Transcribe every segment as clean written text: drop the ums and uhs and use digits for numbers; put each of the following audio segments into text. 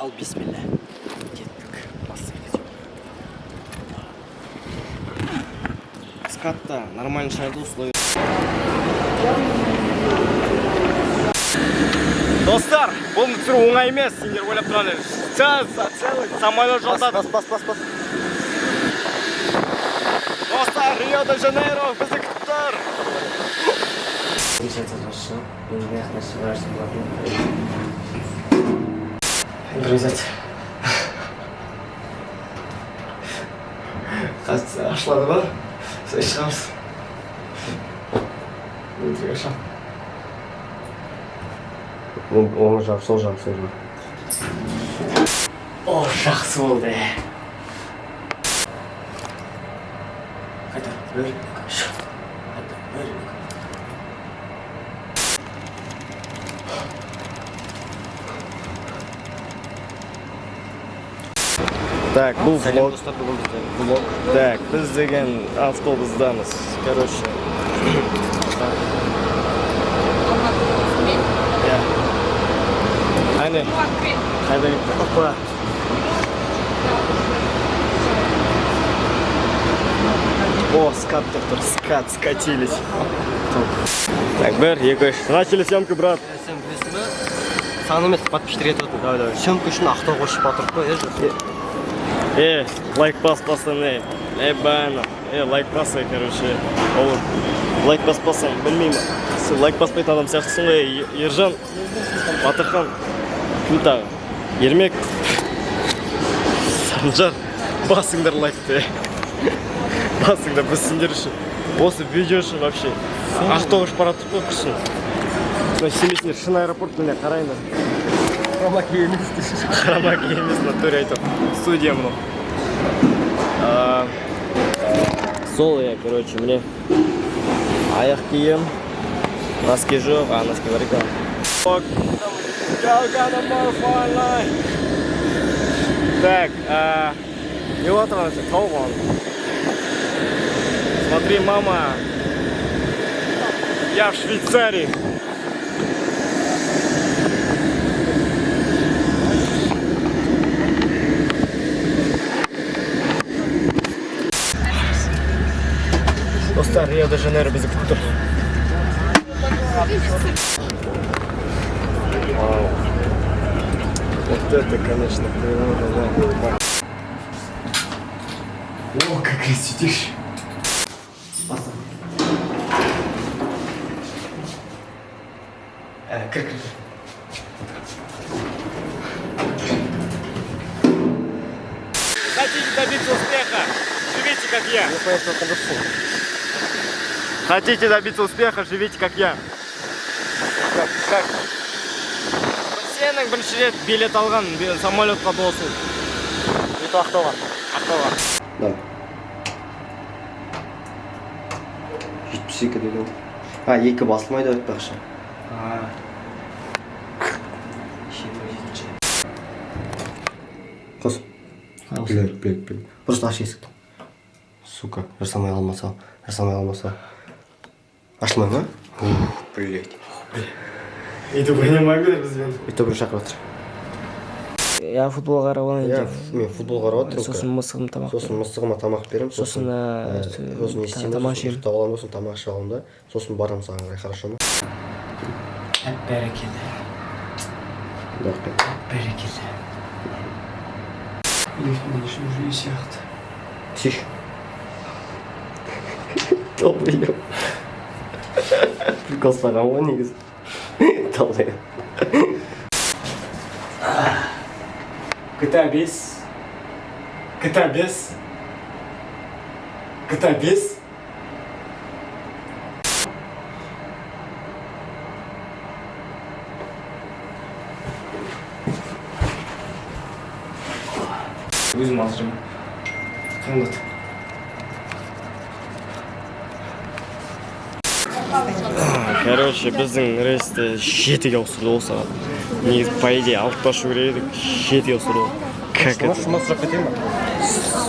Ал бисмилля. Кеттік. Скатта нормальный шарды условия. Достар, бұл түсіру оңай емес, сендер ойлап тұрады. Целый самолет жолдады. Бас. Достар, Рио-де-Жанейро бізді күтіп тұр. Грызать. Ашылады ба? Сөй шығамыз. Өтіге шам. Оң жақ, сол жақ. О, жақсы болды. Қайта, бөр. Так, бұл влог. Так, біз деген автобусдамыз. Короче. Әне. Қайда кетті? Опа. О, скат тұр. Скатились. Так, бір, екі, үш. Начали съемку, брат. Сен білесің бе? Саған емес подписчиктер етіп отыр. Давай. Съемка үшін Ақтау қосып батырып қой, лайк бас, пацаны. Бана. Лайк басы, короче. Лайк баспасаң, білмеймін. Сен лайк баспайтын адам сияқтысың ғой, Ержан, Батырхан, кім тағы? Ермек, Санжар, басыңдар лайкты. Басыңдар біз сендер үшін. Осы видео үшін вообще. Ақтау қосып баратып қой күшін. Семесінер шын аэропорт міне қарайындар. Хромаки емес. Хромаки емес, натуре айтам. Студия мұны. Сол я, короче, мне аяқ кием. Носки жоқ, носки бар екен. Так, не отырғанша тауып алып. Смотри, мама, я в Швейцарии. Достар, Рио-де-Жанейро бізді күтіп тұр. Вот это, конечно, природа, да. О, как сидишь. Как? Хотите добиться успеха? Живите, как я. Хотите добиться успеха? Живите, как я. Как? Сенің бірінші рет билет алған самолетқа болсын. Ето Ақтауға. Да. 72 деген. Екі басылмайды өтпекші. Қос. Білек. Просто аш есікті. Сука, жасамай алмаса. Ашылмай ма? Блять. Үйді ойнамайды бізбен. Үйті бір шақыр отыр. Я футбол қарап алайын. Мен футбол қарап отырмын. Сосын мысығыма тамақ беремін. Сосын тамақ жеймін. Тамақ ішіп аламын да. Сосын барамын саған қарай, хорошо ма? Бәрекелді. Бәрекелді. Мен үшін уже үй сияқты. Сиш. Толбайым. Прикол саған ғой негізі. Толбайым. GTA 5. Өзім азырым. Қаңдат. Короче, біздің рейсті 7-ге ауыстырды ол сағат. Негізі, по идее, 6-та ұшу керек едік, 7-ге ауыстырды. Как это? Шума сұрақ кетейін ба?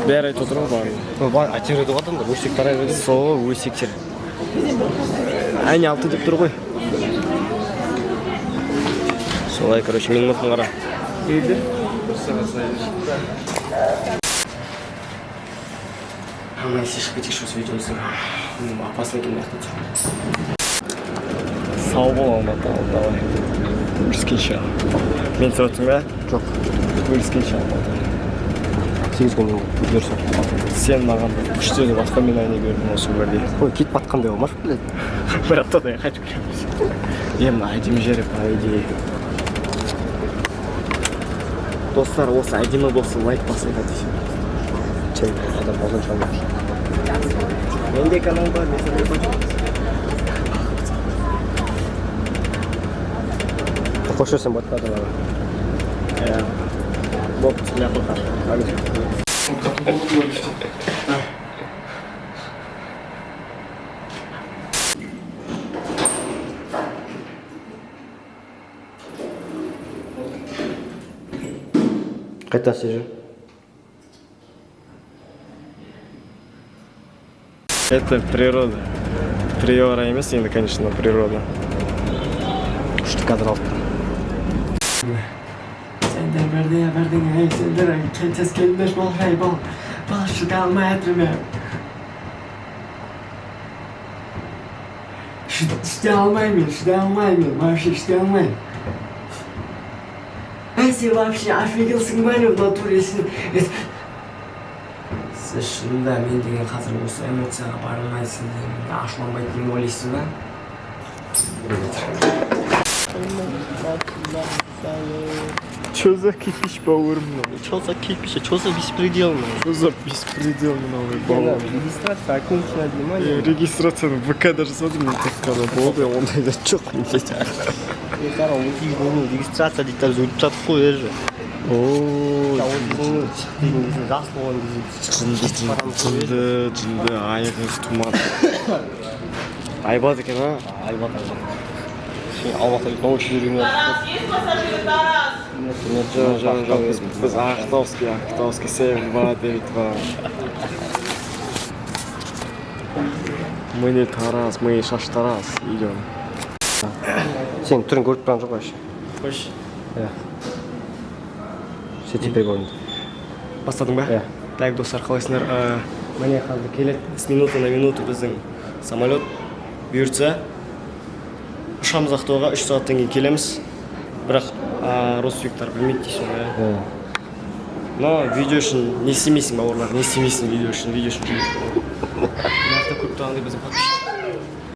Бәрі айтып отыр ғой. Атереді ғадымдар, өсек тарай береді. Сол өсектер. Әне 6 деп тұр ғой. Солай, короче, менің мұқын қара. Кейді? Ама если шпитишь с видеосы, опасно кемнахтать. Сау бол Алматы, давай. Көріскенше. Мен сұраттың ба? Жоқ. Көріскенше Алматы. 8 күннен көрсін. Сен маған күшті воспоминание бердің осы өмірде. Ой, кетіп батқандай болмаш, блядь. Бір аптадай қайтып келеміз. Емді әдемі жері, по идее. Достар, осы әдемі болса лайк басыңдар десем. Чай, адам болған шалмақ. Менде канал бар, мен сендер бар. Қошырсың батқа адамға. Боп, сіле қылқар. Қайта сежу. Это природа. Приора емес, енді, конечно, природа. Күшті кадр алып. Sender verdin, sender kentes kelmiş bol hey bol. Başı kalma etme. İşte almayayım, вообще işte almayayım. Если вообще офигелсің ба не в натуре, если... Сіз шынында мен деген қазір осы эмоцияға барылмайсың деймін, ашуланбайды деймін ойлайсың ба? Чё за кипиш бауырым новый? Чё за кипиш? Чё за беспредел новый? Чё за беспредел новый бауырым? Регистрация окончена, внимание. Регистрацияны ВК-да жасадым, мен тек қана болды, ондайда жоқ менде. Қара, өтейін болу, регистрация дейді, так өтіп жатып қой, ержі. Ооо, Жас болған жынды, айғыр, туман. Айбат екен, а? Айбат. Алматыда научи жүрген Жоқ, біз Ақтауский, Север 2. Мы не Тарас, мы Шаштарас идем. Сен түрін көріп тұрған жоқ вообще? Қош. Все теперь көрінді. Бастадың ба? Так, достар, қалайсыңдар? Міне қазір келеді. С минуты на минуту біздің самолет бұйыртса, ұшамыз Ақтауға 3 сағаттан кейін келеміз. Бірақ родственниктар білмейді дейсің ба? Но видео үшін не істемейсің бауырлар, не істемейсің видео үшін жұмыс. Мына көп тағандай біздің подписчик.